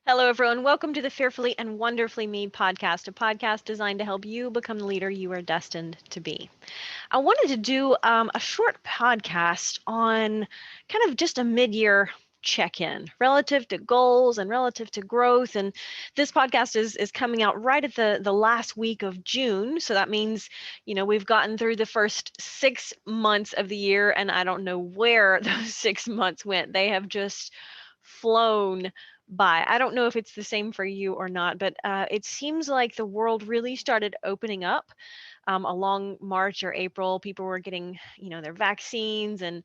Hello, everyone. Welcome to the Fearfully and Wonderfully Me podcast, a podcast designed to help you become the leader you are destined to be. I wanted to do a short podcast on kind of just a mid year check in relative to goals and relative to growth. And this podcast is coming out right at the last week of June. So that means, we've gotten through the first 6 months of the year, and I don't know where those 6 months went. They have just flown by. I don't know if it's the same for you or not, but it seems like the world really started opening up along March or April. People were getting, their vaccines, and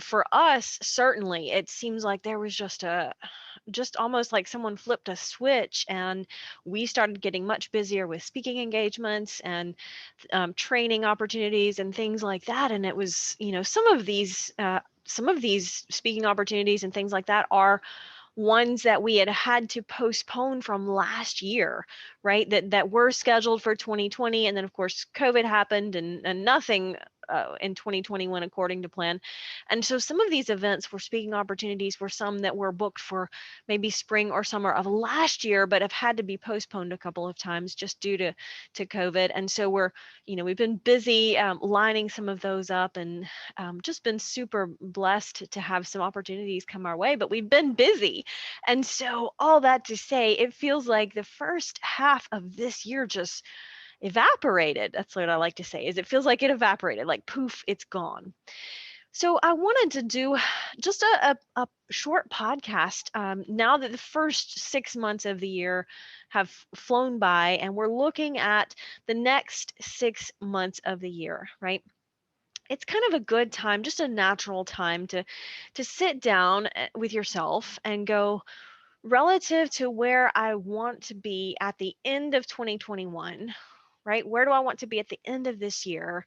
for us, certainly, it seems like there was just almost like someone flipped a switch, and we started getting much busier with speaking engagements and training opportunities and things like that. And it was, some of these speaking opportunities and things like that are ones that we had to postpone from last year, right? That were scheduled for 2020, and then of course COVID happened, and nothing in 2021 according to plan. And so some of these events were speaking opportunities were some that were booked for maybe spring or summer of last year, but have had to be postponed a couple of times just due to COVID. And so we've been busy lining some of those up, and just been super blessed to have some opportunities come our way, but we've been busy. And so, all that to say, it feels like the first half of this year just evaporated. That's what I like to say, is it feels like it evaporated, like poof, it's gone. So I wanted to do just a short podcast now that the first 6 months of the year have flown by, and we're looking at the next 6 months of the year, right? It's kind of a good time, just a natural time to sit down with yourself and go, relative to where I want to be at the end of 2021, right? Where do I want to be at the end of this year?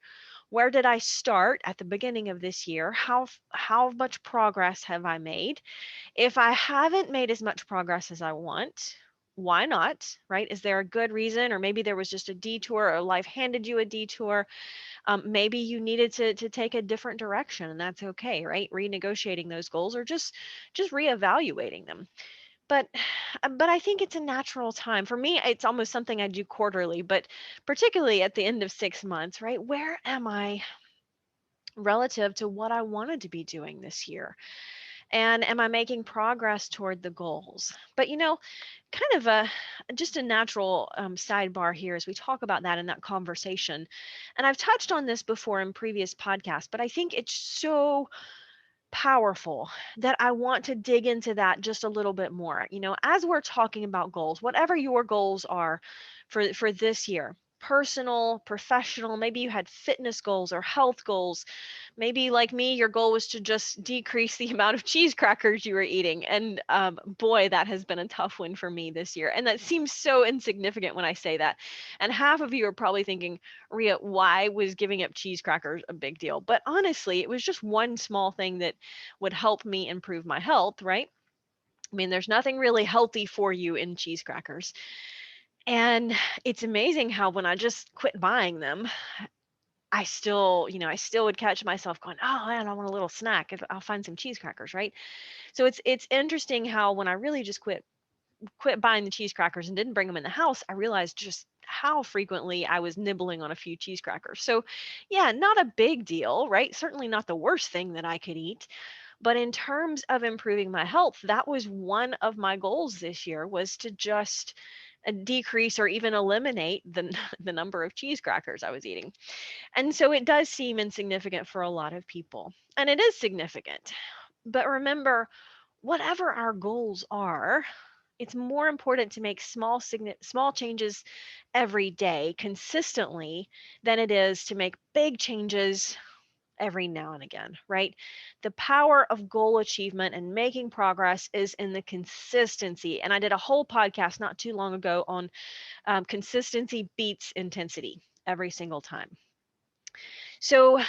Where did I start at the beginning of this year? How much progress have I made? If I haven't made as much progress as I want, why not, right? Is there a good reason? Or maybe there was just a detour, or life handed you a detour. Maybe you needed to take a different direction, and that's okay, right? Renegotiating those goals, or just reevaluating them. But but I think it's a natural time. For me, it's almost something I do quarterly, but particularly at the end of 6 months, right? Where am I relative to what I wanted to be doing this year? And am I making progress toward the goals? But kind of a just a natural sidebar here as we talk about that in that conversation. And I've touched on this before in previous podcasts, but I think it's so powerful that I want to dig into that just a little bit more. As we're talking about goals, whatever your goals are for this year, personal, professional, maybe you had fitness goals or health goals. Maybe like me, your goal was to just decrease the amount of cheese crackers you were eating. And boy, that has been a tough one for me this year. And that seems so insignificant when I say that. And half of you are probably thinking, Ria, why was giving up cheese crackers a big deal? But honestly, it was just one small thing that would help me improve my health, right? I mean, there's nothing really healthy for you in cheese crackers. And it's amazing how when I just quit buying them, I still would catch myself going, "Oh man, I want a little snack. I'll find some cheese crackers," right? So it's interesting how when I really just quit buying the cheese crackers and didn't bring them in the house, I realized just how frequently I was nibbling on a few cheese crackers. So, yeah, not a big deal, right? Certainly not the worst thing that I could eat. But in terms of improving my health, that was one of my goals this year, was to just decrease or even eliminate the number of cheese crackers I was eating. And so it does seem insignificant for a lot of people. And it is significant. But remember, whatever our goals are, it's more important to make small changes every day consistently than it is to make big changes every now and again, right? The power of goal achievement and making progress is in the consistency. And I did a whole podcast not too long ago on consistency beats intensity every single time. So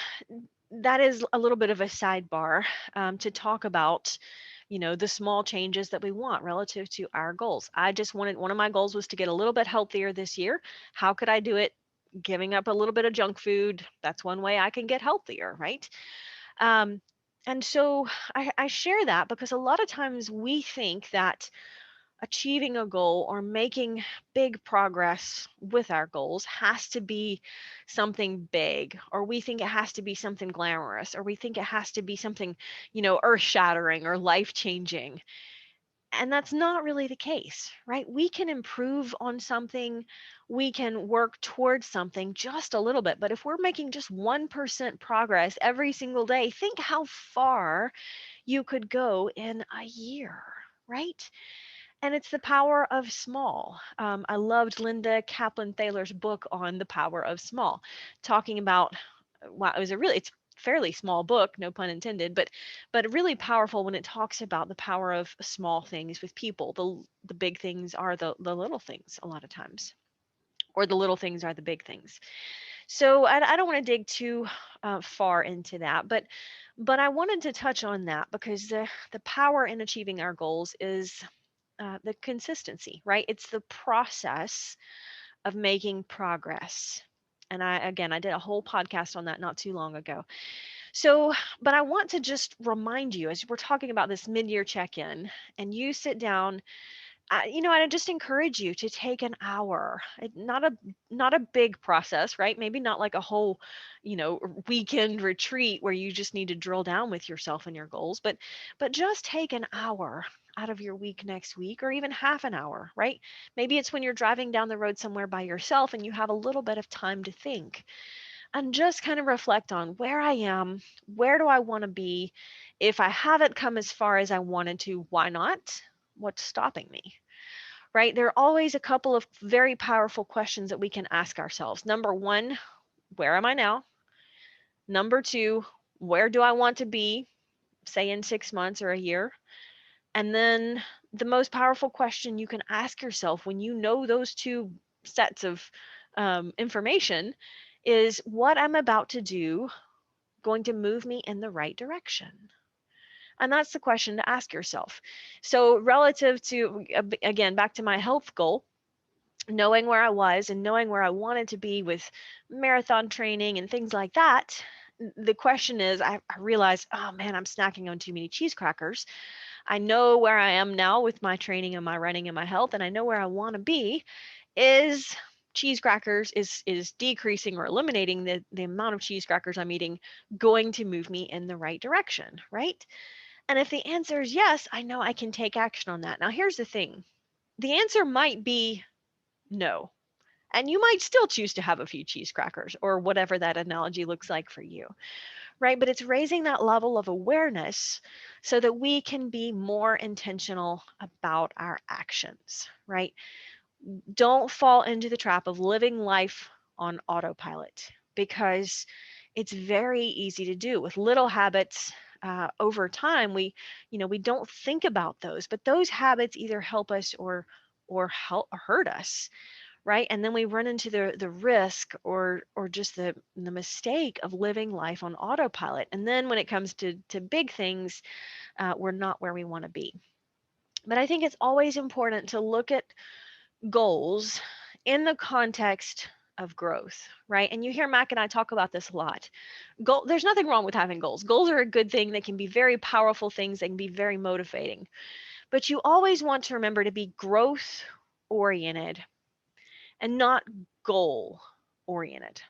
that is a little bit of a sidebar to talk about, the small changes that we want relative to our goals. I just wanted, one of my goals was to get a little bit healthier this year. How could I do it? Giving up a little bit of junk food. That's one way I can get healthier, right? Um, and so I share that because a lot of times we think that achieving a goal or making big progress with our goals has to be something big, or we think it has to be something glamorous, or we think it has to be something, earth shattering or life changing. And that's not really the case, right? We can improve on something, we can work towards something just a little bit. But if we're making just 1% progress every single day, think how far you could go in a year, right? And it's the power of small. I loved Linda Kaplan Thaler's book on the power of small, talking about, wow, it's fairly small book, no pun intended, but really powerful when it talks about the power of small things with people. The big things are the little things a lot of times, or the little things are the big things. So I don't want to dig too far into that, but I wanted to touch on that because the power in achieving our goals is the consistency, right? It's the process of making progress. And I did a whole podcast on that not too long ago. So, but I want to just remind you as we're talking about this mid year check in, and you sit down, I just encourage you to take an hour. Not a big process, right? Maybe not like a whole, weekend retreat where you just need to drill down with yourself and your goals, but just take an hour out of your week next week, or even half an hour, right? Maybe it's when you're driving down the road somewhere by yourself and you have a little bit of time to think and just kind of reflect on where I am, where do I want to be? If I haven't come as far as I wanted to, why not? What's stopping me? Right? There are always a couple of very powerful questions that we can ask ourselves. Number one, where am I now? Number two, where do I want to be, say in 6 months or a year? And then the most powerful question you can ask yourself when you know those two sets of information is, what I'm about to do going to move me in the right direction? And that's the question to ask yourself. So, relative to, again, back to my health goal, knowing where I was and knowing where I wanted to be with marathon training and things like that, the question is, I realized, oh man, I'm snacking on too many cheese crackers. I know where I am now with my training and my running and my health, and I know where I want to be. Is cheese crackers is decreasing or eliminating the amount of cheese crackers I'm eating going to move me in the right direction, right? And if the answer is yes, I know I can take action on that. Now, here's the thing. The answer might be no. And you might still choose to have a few cheese crackers or whatever that analogy looks like for you, right? But it's raising that level of awareness so that we can be more intentional about our actions, right? Don't fall into the trap of living life on autopilot, because it's very easy to do with little habits. Over time, we don't think about those, but those habits either help us or help hurt us, right? And then we run into the risk or just the mistake of living life on autopilot. And then when it comes to big things, we're not where we want to be. But I think it's always important to look at goals in the context of growth, right? And you hear Mac and I talk about this a lot. There's nothing wrong with having goals. Goals are a good thing. They can be very powerful things. They can be very motivating. But you always want to remember to be growth oriented and not goal oriented.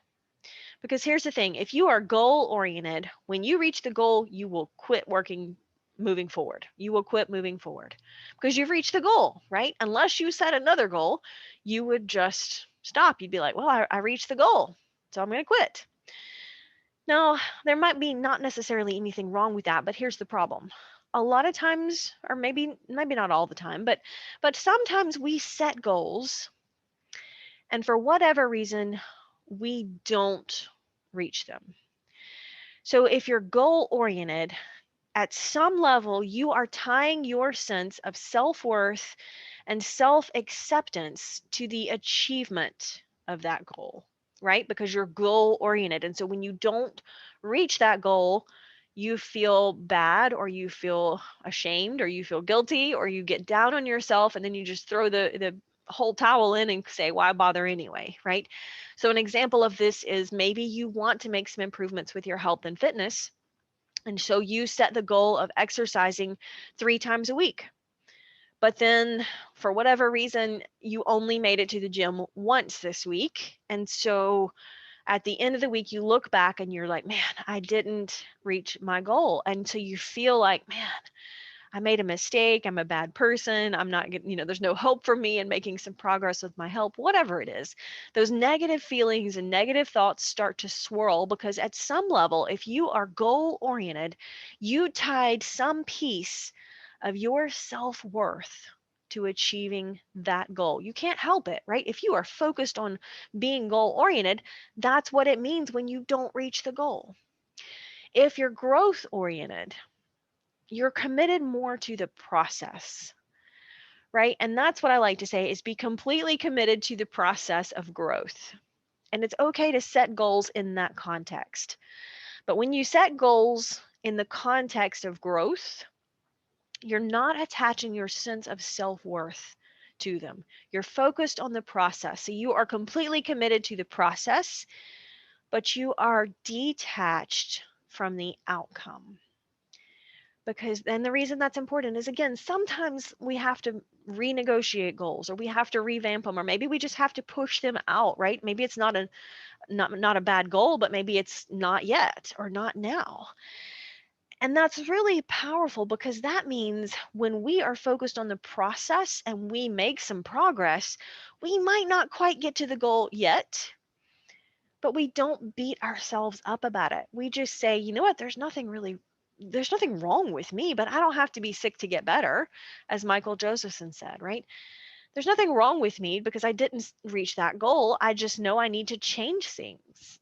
Because here's the thing, if you are goal oriented, when you reach the goal, you will quit working moving forward. You will quit moving forward because you've reached the goal, right? Unless you set another goal, you would just stop. You'd be like, well, I reached the goal, so I'm going to quit. Now, there might be not necessarily anything wrong with that, but here's the problem. A lot of times, or maybe not all the time, but sometimes we set goals and for whatever reason, we don't reach them. So if you're goal oriented, at some level, you are tying your sense of self-worth and self-acceptance to the achievement of that goal, right? Because you're goal oriented. And so when you don't reach that goal, you feel bad, or you feel ashamed, or you feel guilty, or you get down on yourself, and then you just throw the whole towel in and say, why bother anyway, right? So an example of this is maybe you want to make some improvements with your health and fitness, and so you set the goal of exercising 3 times a week. but then for whatever reason, you only made it to the gym once this week. And so at the end of the week, you look back and you're like, man, I didn't reach my goal. And so you feel like, man, I made a mistake. I'm a bad person. I'm not getting, there's no hope for me in making some progress with my help, whatever it is. Those negative feelings and negative thoughts start to swirl because at some level, if you are goal oriented, you tied some piece of your self worth to achieving that goal. You can't help it, right? If you are focused on being goal oriented, that's what it means when you don't reach the goal. If you're growth oriented, you're committed more to the process, right? And that's what I like to say is be completely committed to the process of growth. And it's okay to set goals in that context. But when you set goals in the context of growth, you're not attaching your sense of self-worth to them. You're focused on the process. So you are completely committed to the process, but you are detached from the outcome. Because then the reason that's important is, again, sometimes we have to renegotiate goals, or we have to revamp them, or maybe we just have to push them out, right? Maybe it's not a bad goal, but maybe it's not yet or not now. And that's really powerful because that means when we are focused on the process and we make some progress, we might not quite get to the goal yet, but we don't beat ourselves up about it. We just say, you know what, there's nothing wrong with me, but I don't have to be sick to get better, as Michael Josephson said, right? There's nothing wrong with me because I didn't reach that goal. I just know I need to change things,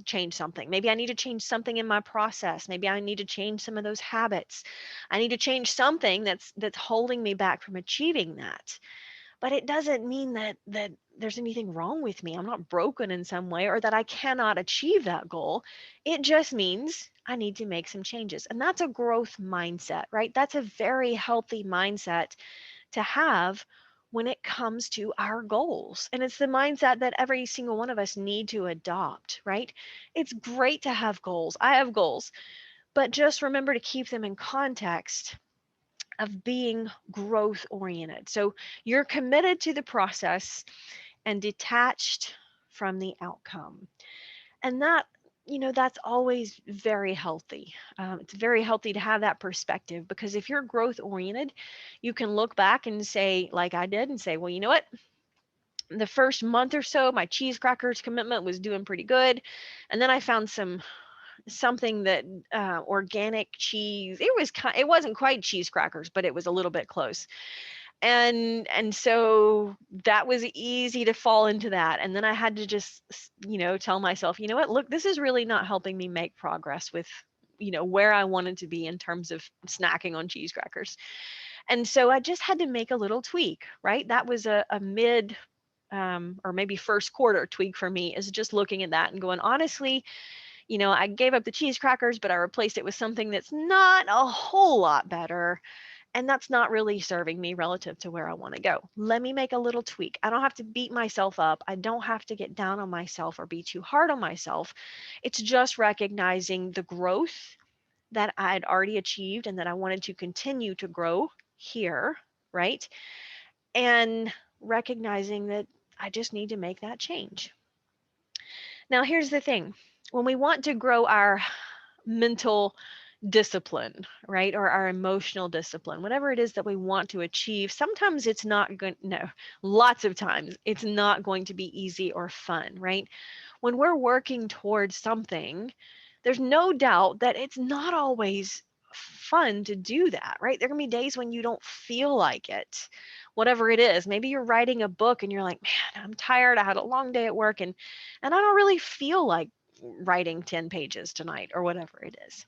change something. Maybe I need to change something in my process. Maybe I need to change some of those habits. I need to change something that's holding me back from achieving that. But it doesn't mean that there's anything wrong with me. I'm not broken in some way or that I cannot achieve that goal. It just means I need to make some changes. And that's a growth mindset, right? That's a very healthy mindset to have when it comes to our goals. And it's the mindset that every single one of us need to adopt, right? It's great to have goals. I have goals, but just remember to keep them in context of being growth oriented. So you're committed to the process and detached from the outcome. And that's always very healthy. It's very healthy to have that perspective because if you're growth oriented, you can look back and say, like I did, and say, well, you know what? The first month or so, my cheese crackers commitment was doing pretty good. And then I found something that organic cheese. It wasn't quite cheese crackers, but it was a little bit close. And so that was easy to fall into that. And then I had to just tell myself, you know what, look, this is really not helping me make progress with where I wanted to be in terms of snacking on cheese crackers. And so I just had to make a little tweak, right? That was a mid or maybe first quarter tweak for me, is just looking at that and going, honestly, I gave up the cheese crackers, but I replaced it with something that's not a whole lot better. And that's not really serving me relative to where I want to go. Let me make a little tweak. I don't have to beat myself up. I don't have to get down on myself or be too hard on myself. It's just recognizing the growth that I had already achieved and that I wanted to continue to grow here, right? And recognizing that I just need to make that change. Now, here's the thing. When we want to grow our mental discipline, right? Or our emotional discipline, whatever it is that we want to achieve, sometimes it's not going, no, lots of times it's not going to be easy or fun, right? When we're working towards something, there's no doubt that it's not always fun to do that, right? There can be days when you don't feel like it, whatever it is. Maybe you're writing a book and you're like, man, I'm tired. I had a long day at work and I don't really feel like writing 10 pages tonight or whatever it is.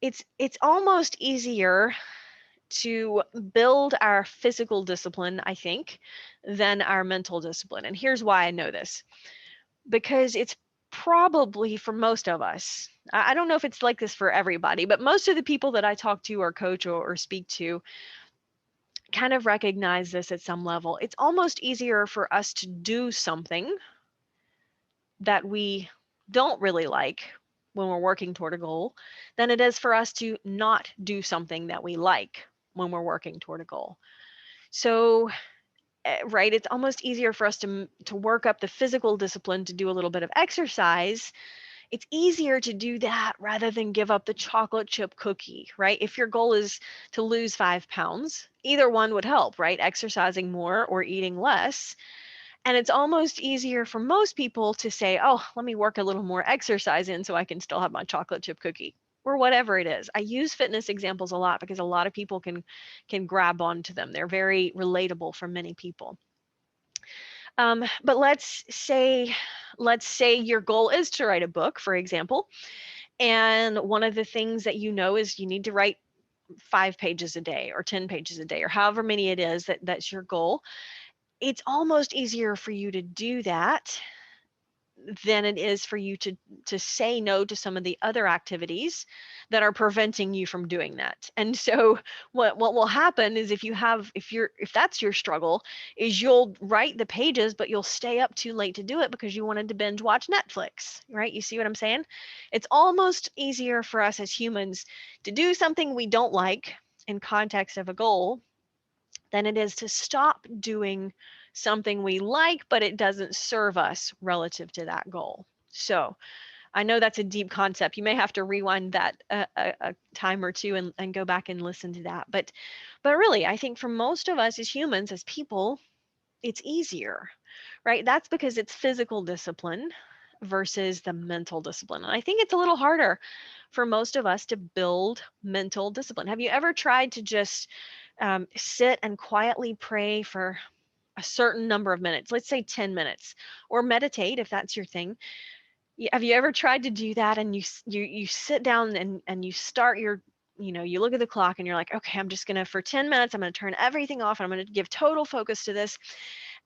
It's almost easier to build our physical discipline, I think, than our mental discipline. And here's why I know this. Because it's probably for most of us, I don't know if it's like this for everybody, but most of the people that I talk to or coach or speak to kind of recognize this at some level. It's almost easier for us to do something that we don't really like when we're working toward a goal than it is for us to not do something that we like when we're working toward a goal. So, right, it's almost easier for us to work up the physical discipline to do a little bit of exercise. It's easier to do that rather than give up the chocolate chip cookie, right? If your goal is to lose 5 pounds, either one would help, right? Exercising more or eating less. And it's almost easier for most people to say, oh, let me work a little more exercise in so I can still have my chocolate chip cookie or whatever it is. I use fitness examples a lot because a lot of people can grab onto them. They're very relatable for many people. But let's say your goal is to write a book, for example, and one of the things that you know is you need to write 5 pages a day or 10 pages a day or however many it is that's your goal. It's almost easier for you to do that than it is for you to say no to some of the other activities that are preventing you from doing that. And so what will happen is if that's your struggle, is you'll write the pages, but you'll stay up too late to do it because you wanted to binge watch Netflix, right? You see what I'm saying? It's almost easier for us as humans to do something we don't like in context of a goal than it is to stop doing something we like, but it doesn't serve us relative to that goal. So I know that's a deep concept. You may have to rewind that a time or two and go back and listen to that. But really, I think for most of us as humans, as people, it's easier, right? That's because it's physical discipline versus the mental discipline. And I think it's a little harder for most of us to build mental discipline. Have you ever tried to just sit and quietly pray for a certain number of minutes, let's say 10 minutes, or meditate if that's your thing? Have you ever tried to do that and you sit down and you start your, you look at the clock and you're like, okay, I'm just gonna, for 10 minutes, I'm gonna turn everything off and I'm gonna give total focus to this.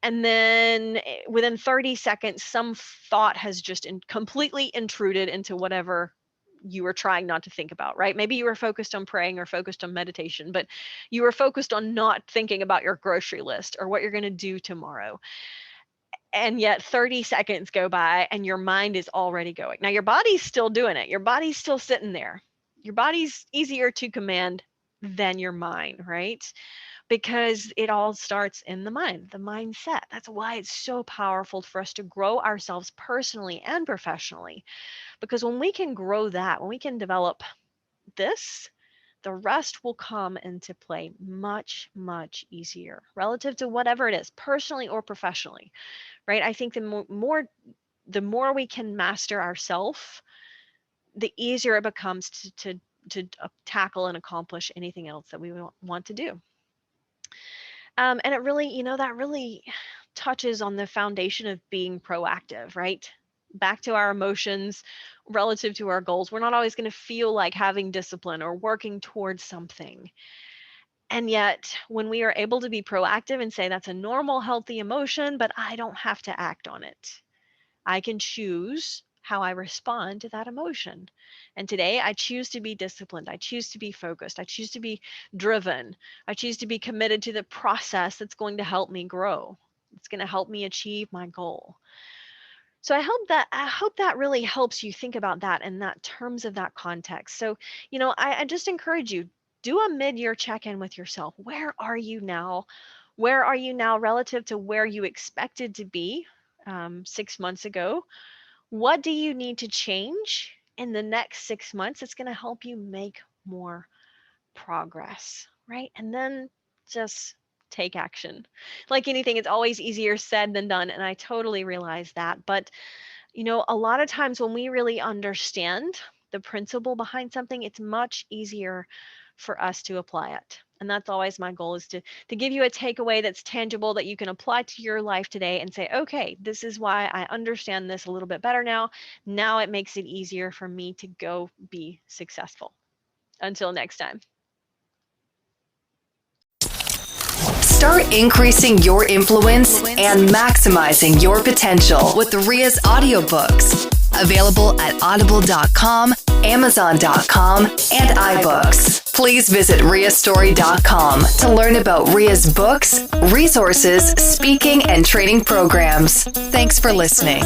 And then within 30 seconds, some thought has just completely intruded into whatever you were trying not to think about, right? Maybe you were focused on praying or focused on meditation, but you were focused on not thinking about your grocery list or what you're going to do tomorrow. And yet 30 seconds go by and your mind is already going. Now your body's still doing it. Your body's still sitting there. Your body's easier to command than your mind, right? Because it all starts in the mind, the mindset. That's why it's so powerful for us to grow ourselves personally and professionally. Because when we can grow that, when we can develop this, the rest will come into play much, much easier relative to whatever it is, personally or professionally, right? I think the more we can master ourselves, the easier it becomes to tackle and accomplish anything else that we want to do. And it really, that really touches on the foundation of being proactive, right? Back to our emotions relative to our goals. We're not always going to feel like having discipline or working towards something. And yet, when we are able to be proactive and say that's a normal, healthy emotion, but I don't have to act on it, I can choose how I respond to that emotion. And today I choose to be disciplined. I choose to be focused. I choose to be driven. I choose to be committed to the process that's going to help me grow. It's going to help me achieve my goal. So I hope that really helps you think about that in that terms of that context. So, I just encourage you, do a mid-year check-in with yourself. Where are you now? Where are you now relative to where you expected to be 6 months ago? What do you need to change in the next 6 months that's going to help you make more progress, right? And then just take action. Like anything, it's always easier said than done, and I totally realize that. But, a lot of times when we really understand the principle behind something, it's much easier for us to apply it. And that's always my goal, is to give you a takeaway that's tangible that you can apply to your life today and say, okay, this is why I understand this a little bit better now. Now it makes it easier for me to go be successful. Until next time. Start increasing your influence and maximizing your potential with Ria's audiobooks. Available at audible.com, amazon.com, and iBooks. Please visit riastory.com to learn about Ria's books, resources, speaking, and training programs. Thanks for listening.